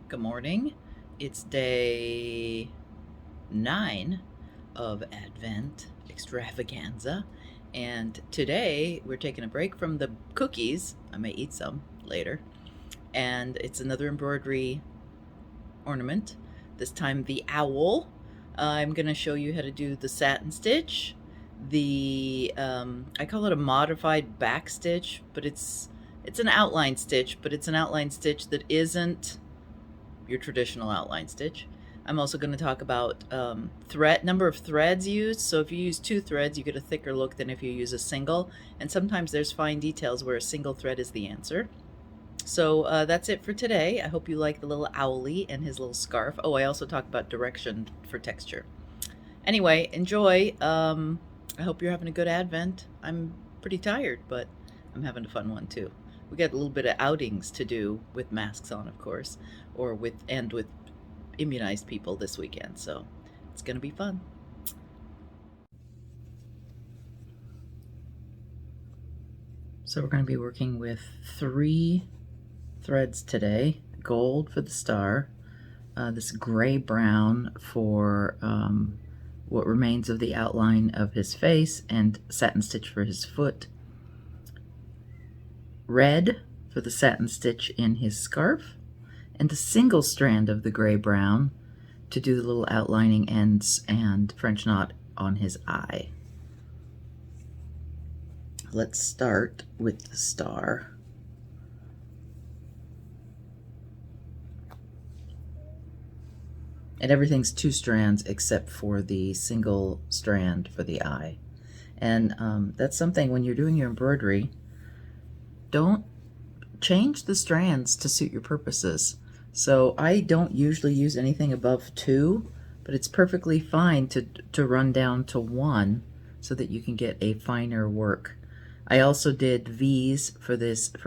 Good morning. It's day 9 of Advent Extravaganza, and today we're taking a break from the cookies. I may eat some later, and it's another embroidery ornament, this time the owl. I'm going to show you how to do the satin stitch, I call it a modified backstitch, but it's an outline stitch, but it's an outline stitch that isn't your traditional outline stitch. I'm also going to talk about number of threads used. So if you use 2 threads, you get a thicker look than if you use a single. And sometimes there's fine details where a single thread is the answer. So that's it for today. I hope you like the little owlie and his little scarf. Oh, I also talk about direction for texture. Anyway, enjoy. I hope you're having a good Advent. I'm pretty tired, but I'm having a fun one too. We got a little bit of outings to do with masks on, of course, or with immunized people this weekend, so it's gonna be fun. So we're going to be working with 3 threads today. Gold for the star, this gray brown for what remains of the outline of his face, and satin stitch for his foot. Red for the satin stitch in his scarf, and a single strand of the gray brown to do the little outlining ends and French knot on his eye. Let's start with the star. And everything's 2 strands except for the single strand for the eye. And that's something when you're doing your embroidery, don't change the strands to suit your purposes. So I don't usually use anything above 2, but it's perfectly fine to run down to 1 so that you can get a finer work. I also did V's for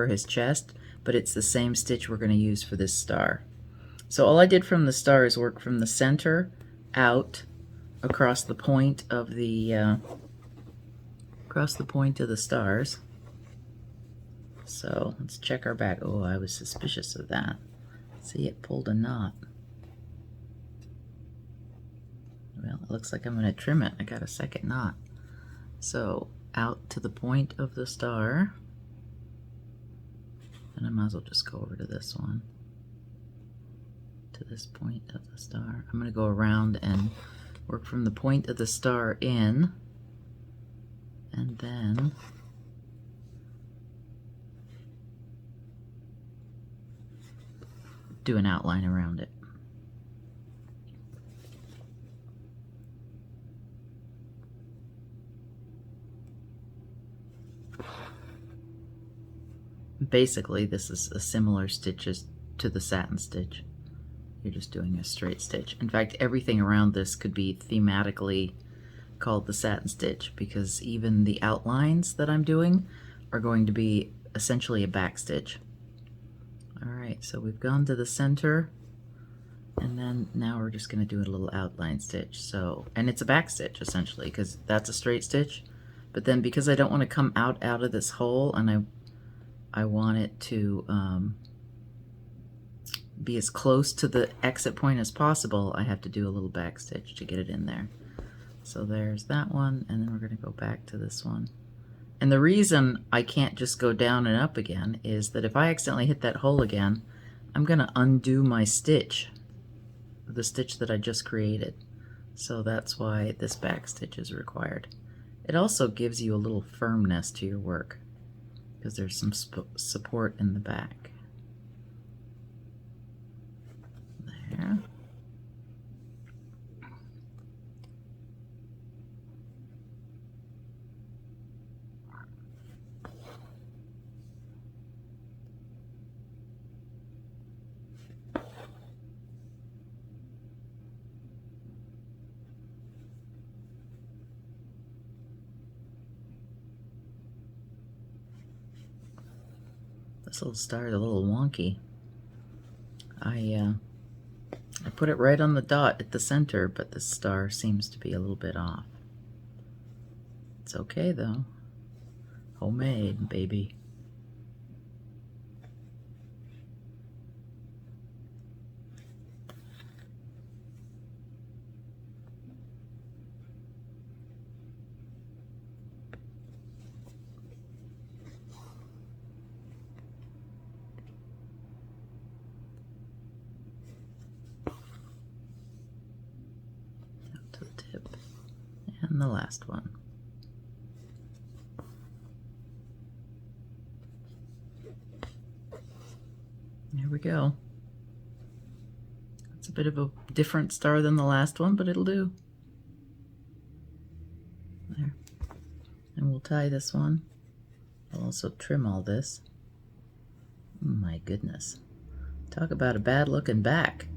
his chest, but it's the same stitch we're going to use for this star. So all I did from the star is work from the center out across the point of the stars. So let's check our back. Oh, I was suspicious of that. See, it pulled a knot. Well, it looks like I'm going to trim it. I got a second knot. So out to the point of the star, and I might as well just go over to this one, to this point of the star. I'm going to go around and work from the point of the star in, and then do an outline around it. Basically, this is a similar stitches to the satin stitch. You're just doing a straight stitch. In fact, everything around this could be thematically called the satin stitch, because even the outlines that I'm doing are going to be essentially a back stitch. Alright, so we've gone to the center, and then now we're just going to do a little outline stitch. So, and it's a back stitch essentially, because that's a straight stitch, but then because I don't want to come out of this hole, and I want it to be as close to the exit point as possible, I have to do a little back stitch to get it in there. So there's that one, and then we're going to go back to this one. And the reason I can't just go down and up again is that if I accidentally hit that hole again, I'm going to undo my stitch, the stitch that I just created. So that's why this back stitch is required. It also gives you a little firmness to your work, because there's some support in the back. There. This little star is a little wonky. I put it right on the dot at the center, but the star seems to be a little bit off. It's okay though. Homemade, baby. And the last one. There we go. It's a bit of a different star than the last one, but it'll do. There. And we'll tie this one. I'll also trim all this. Oh my goodness. Talk about a bad looking back.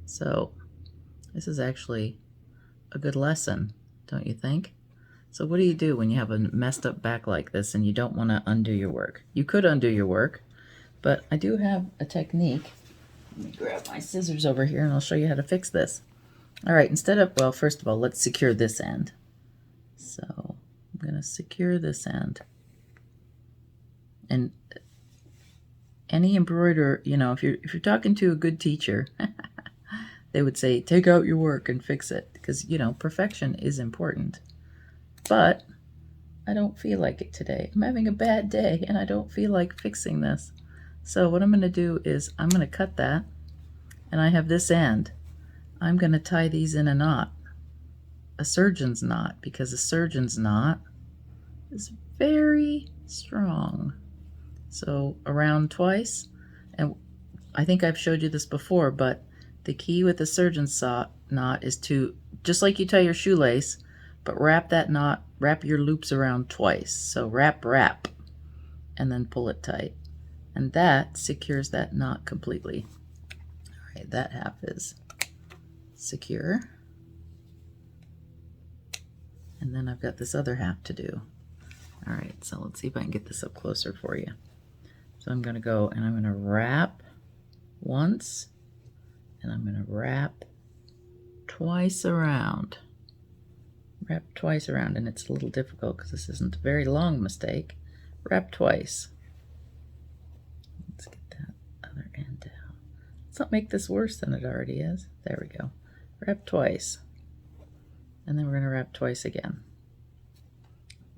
So this is actually a good lesson, don't you think? So what do you do when you have a messed up back like this and you don't want to undo your work? You could undo your work, but I do have a technique. Let me grab my scissors over here and I'll show you how to fix this. All right, instead of, well, first of all, let's secure this end. So I'm going to secure this end. And any embroiderer, you know, if you're talking to a good teacher, they would say, take out your work and fix it. Because, you know, perfection is important. But I don't feel like it today. I'm having a bad day and I don't feel like fixing this. So what I'm going to do is I'm going to cut that. And I have this end. I'm going to tie these in a knot. A surgeon's knot. Because a surgeon's knot is very strong. So around twice. And I think I've showed you this before, but the key with the surgeon's knot is to, just like you tie your shoelace, but wrap that knot, wrap your loops around twice. So wrap, and then pull it tight. And that secures that knot completely. All right, that half is secure. And then I've got this other half to do. All right, so let's see if I can get this up closer for you. So I'm going to go and I'm going to wrap once, and I'm going to wrap twice around. Wrap twice around, and it's a little difficult because this isn't a very long mistake. Wrap twice. Let's get that other end down. Let's not make this worse than it already is. There we go. Wrap twice. And then we're going to wrap twice again.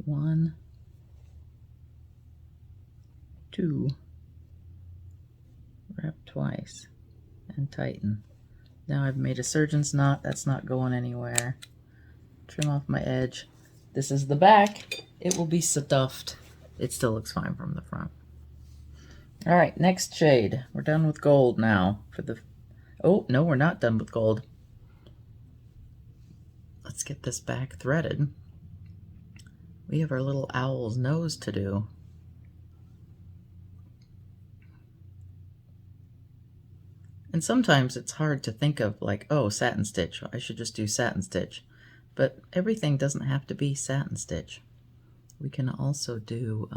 1, 2. Wrap twice and tighten. Now I've made a surgeon's knot. That's not going anywhere. Trim off my edge. This is the back. It will be stuffed. It still looks fine from the front. All right, next shade. We're done with gold now. For the, oh no, we're not done with gold. Let's get this back threaded. We have our little owl's nose to do. And sometimes it's hard to think of like, oh, satin stitch. I should just do satin stitch. But everything doesn't have to be satin stitch. We can also do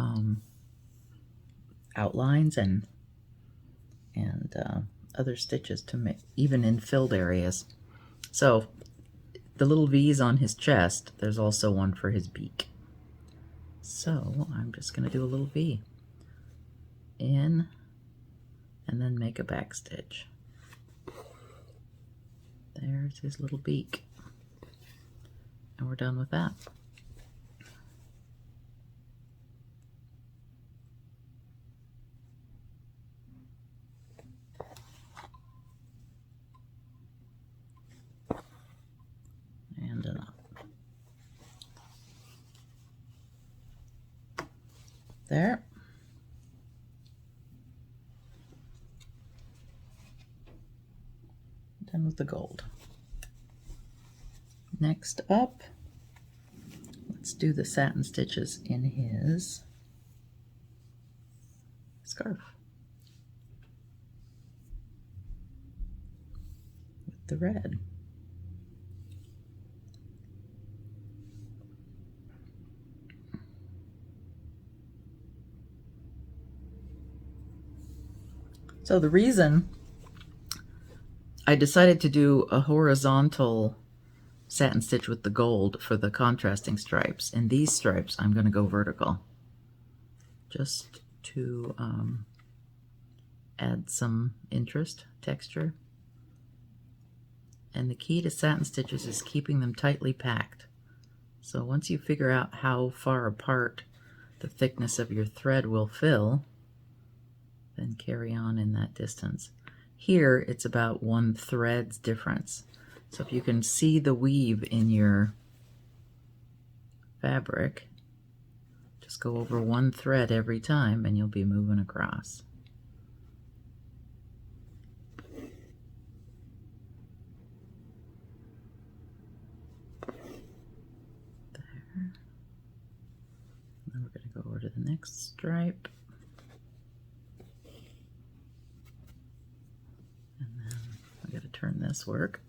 outlines and other stitches to make, even in filled areas. So the little V's on his chest, there's also one for his beak. So I'm just going to do a little V in and then make a back stitch. There's his little beak. And we're done with that. And a knot. There. Done with the gold. Next up, let's do the satin stitches in his scarf with the red. So the reason I decided to do a horizontal satin stitch with the gold for the contrasting stripes. In these stripes, I'm going to go vertical just to add some interest, texture. And the key to satin stitches is keeping them tightly packed. So once you figure out how far apart the thickness of your thread will fill, then carry on in that distance. Here, it's about 1 thread's difference. So if you can see the weave in your fabric, just go over 1 thread every time and you'll be moving across. There. Then we're going to go over to the next stripe. And then I got to turn this work.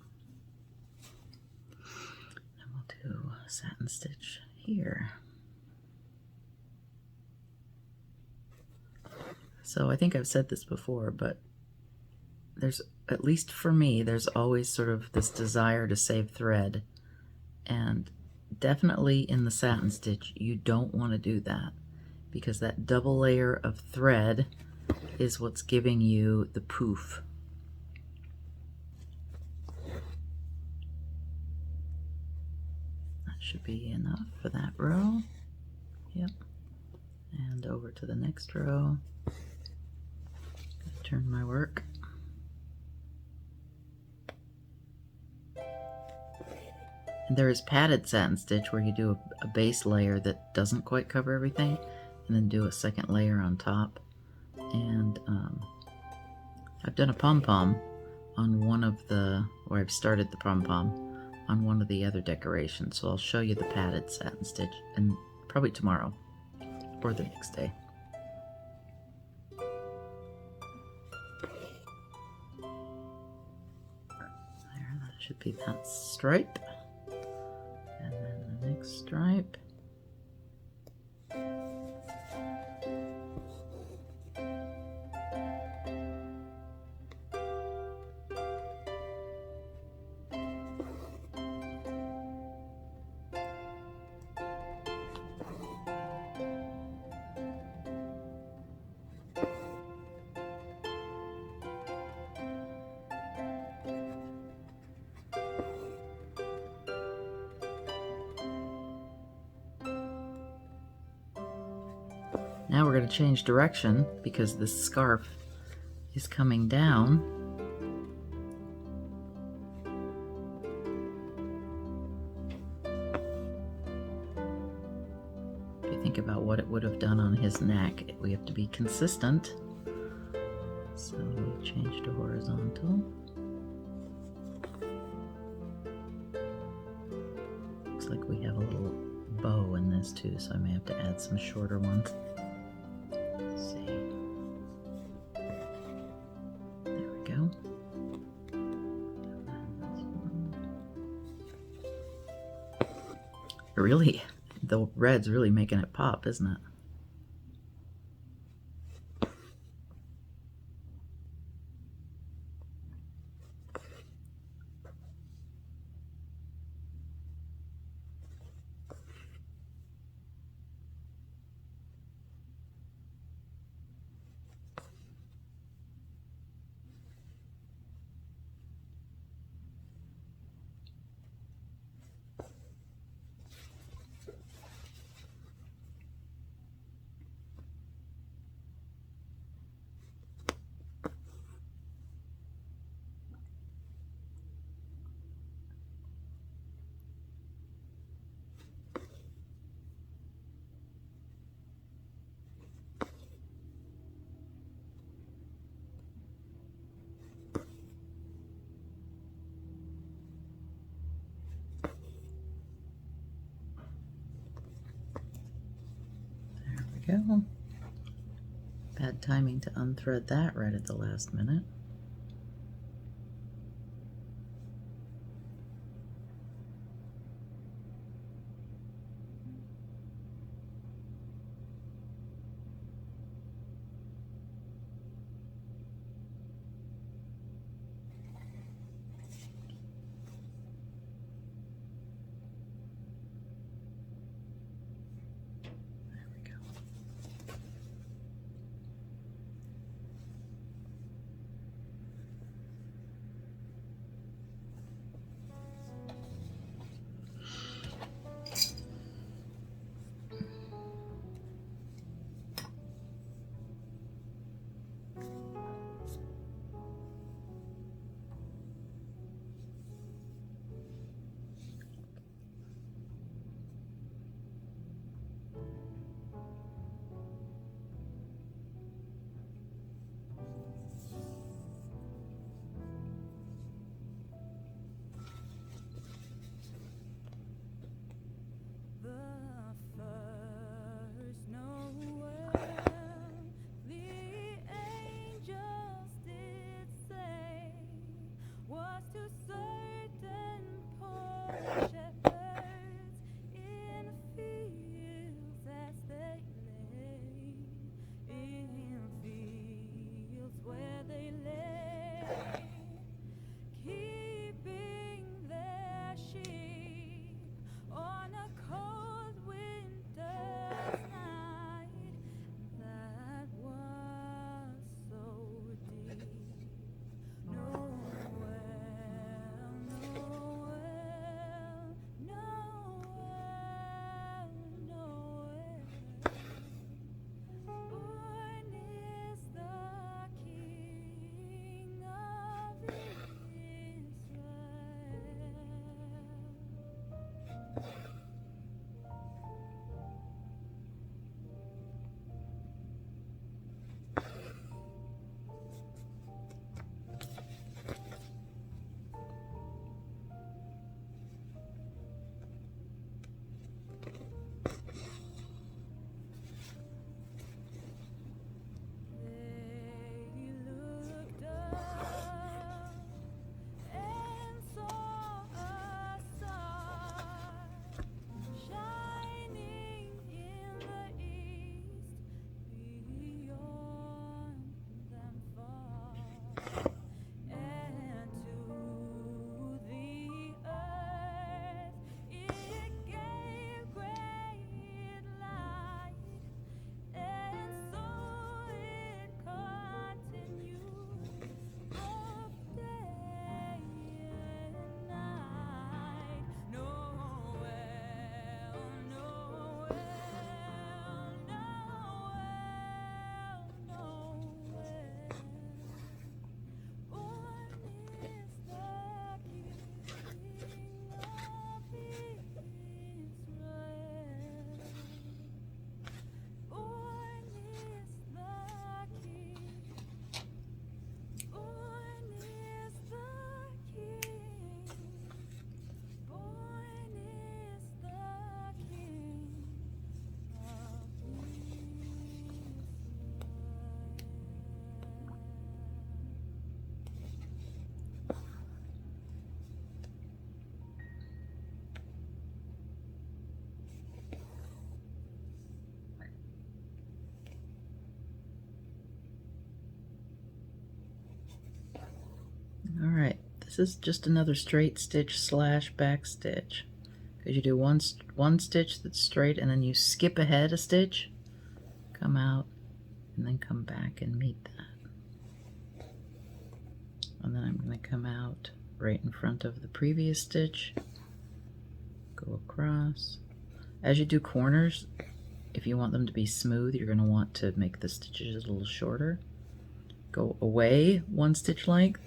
And we'll do a satin stitch here. So I think I've said this before, but there's, at least for me, there's always sort of this desire to save thread. And definitely in the satin stitch, you don't want to do that, because that double layer of thread is what's giving you the poof. That should be enough for that row. Yep. And over to the next row. Turn my work. And there is padded satin stitch where you do a base layer that doesn't quite cover everything, and then do a second layer on top. And I've done a pom-pom on one of the, or I've started the pom-pom on one of the other decorations, so I'll show you the padded satin stitch, and probably tomorrow or the next day. Should be that stripe, and then the next stripe, now we're going to change direction because this scarf is coming down. If you think about what it would have done on his neck, we have to be consistent. So we change to horizontal. Looks like we have a little bow in this too, so I may have to add some shorter ones. Let's see. There we go. Really, the red's really making it pop, isn't it? Go. Bad timing to unthread that right at the last minute. All right, this is just another straight stitch slash back stitch, because you do one stitch that's straight and then you skip ahead a stitch, come out, and then come back and meet that. And then I'm going to come out right in front of the previous stitch, go across. As you do corners, if you want them to be smooth, you're going to want to make the stitches a little shorter. Go away one stitch length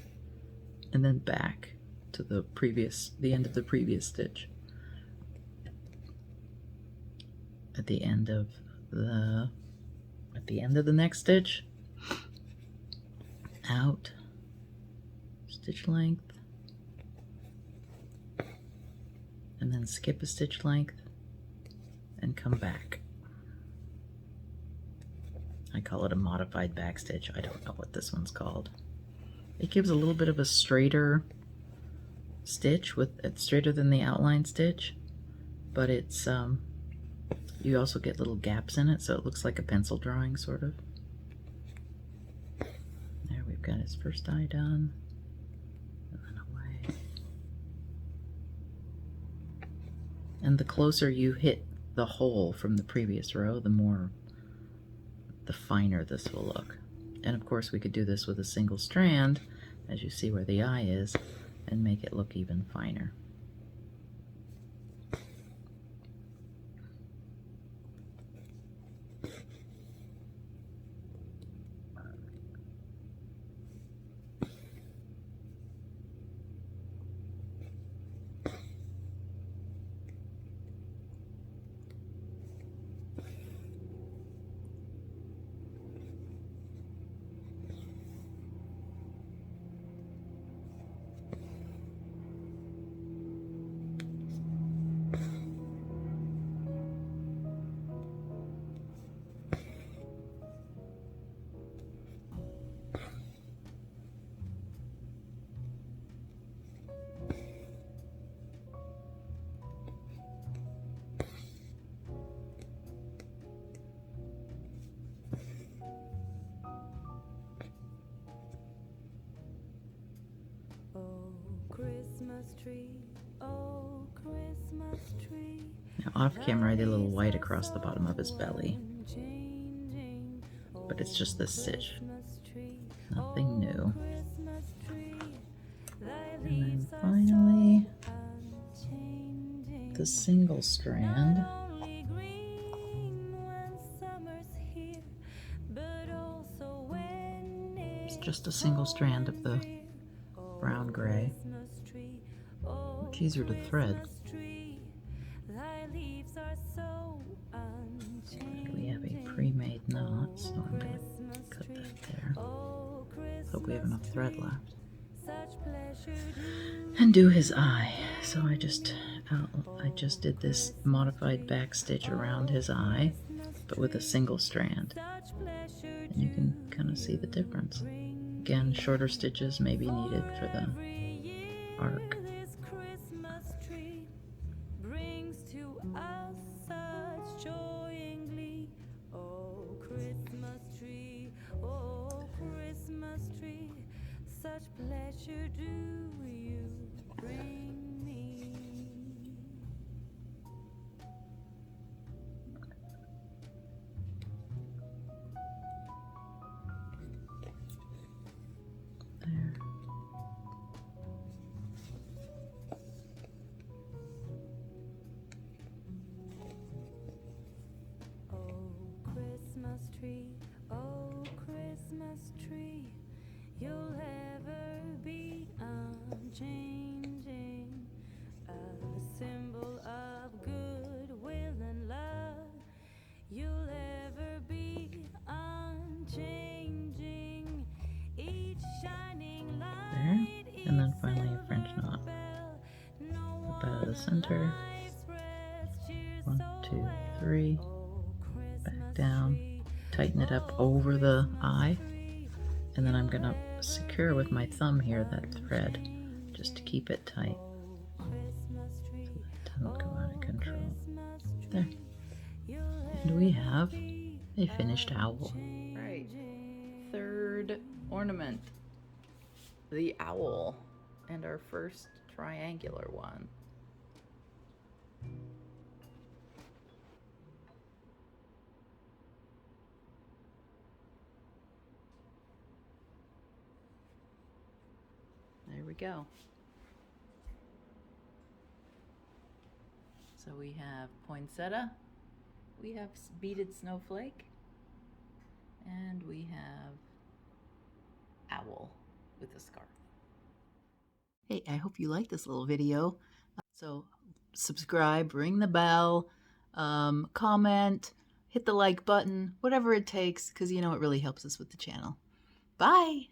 and then back to the end of the previous stitch. At the end of the next stitch, out, stitch length, and then skip a stitch length and come back. I call it a modified back stitch. I don't know what this one's called. It gives a little bit of a straighter stitch, it's straighter than the outline stitch, but it's you also get little gaps in it, so it looks like a pencil drawing sort of. There, we've got his first eye done, and then away. And the closer you hit the hole from the previous row, the finer this will look. And of course we could do this with a single strand, as you see where the eye is, and make it look even finer. Now off camera I did a little white across the bottom of his belly, but it's just this stitch, nothing new. And then finally the single strand. It's just a single strand of the brown gray. Much easier to thread. And we have a pre-made knot, so I'm going to cut that there. Hope we have enough thread left. And do his eye. So I just did this modified back stitch around his eye, but with a single strand. And you can kind of see the difference. Again, shorter stitches may be needed for the arc. Such pleasure do you bring me. There. Oh, Christmas tree, oh, Christmas tree, you'll ever be unchanging, a symbol of goodwill and love. You'll ever be unchanging, each shining light. There. And then finally a French knot. Up out of the center. 1, 2, 3. Back down. Tighten it up over the eye. And then I'm going to secure with my thumb here that thread just to keep it tight so that it doesn't go out of control. There. And we have a finished owl. Right. Third ornament. The owl. And our first triangular one. There we go. So we have poinsettia, we have beaded snowflake, and we have owl with a scarf. Hey, I hope you like this little video. So subscribe, ring the bell, comment, hit the like button, whatever it takes, because you know it really helps us with the channel. Bye!